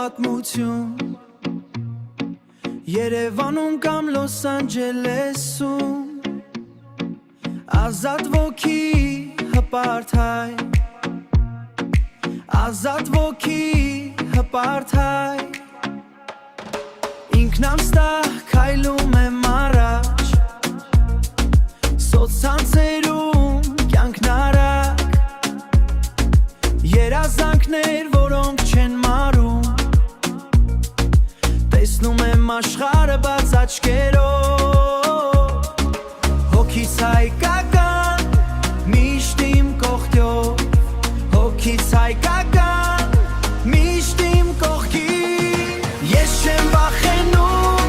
պատմություն Երևանում կամ Լոս Անջելեսում Ազատ ոգի հպարտ հայ Ազատ ոգի հպարտ հայ Ինքնամստահ քայլում եմ առաջ Սոցցանցերում կյանքն արագ Երազանքներ, որոնք չեն մարում Տեսնում եմ աշխարհը բաց աչքերով Հոգիս հայկական, միշտ իմ կողքով Հոգիս հայկական, միշտ իմ կողքին Ես չեմ վախենում,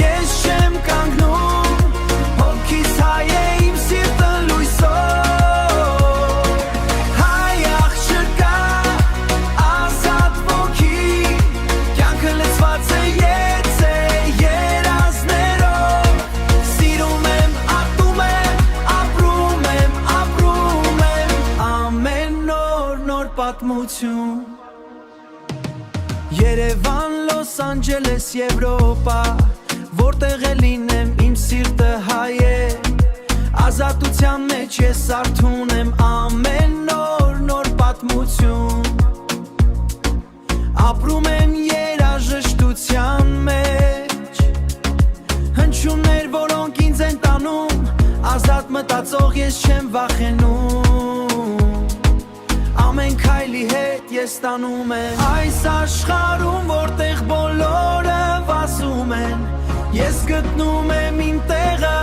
ես չեմ կանգնում Հոգիս հայ է իմ սիրտը լույսով Հայ աղջկա, ազատ ոգի Կյանքը լցված է եծե երազներով Սիրում եմ, ատում եմ, ապրում եմ Ամեն նոր պատմություն Երևան, Լոս Անջելես, Եվրոպա Որտեղ է լինեմ, իմ սիրտը հայ է Ազատության մեջ ես արթուն եմ Ամեն նոր պատմություն Ապրում են երաժշտության մեջ Հնչյուններ, որոնք ինձ են տանում Ազատ մտածող ես չեմ վախենում Ամեն քայլի հետ ես տանում եմ Այս աշխարհում, որտեղ բոլորը վազում են Ես գտնում եմ իմ տեղը,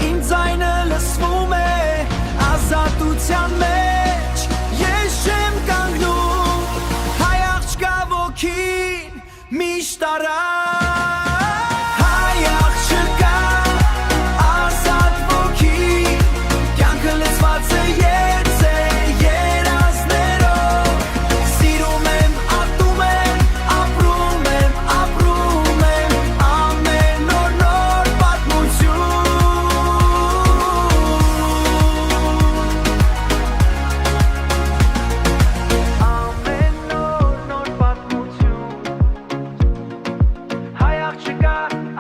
իմ ձայնը լսվում է Ազատության մեջ ես չեմ կանգնում Հայ աղջկա ոգին միշտ առաջ Հայ աղջկա, ազատ ոգի Կյանքը լցված է եծե երազներով Սիրում եմ, ատում եմ, ապրում եմ Ամեն նոր պատմություն Հայ աղջկա,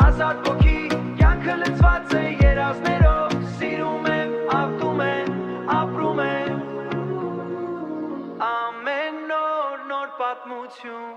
ազատ ոգի Կյանքը լցված է երազներով Սիրում եմ, ատում եմ, ապրում եմ Ամեն նոր պատմություն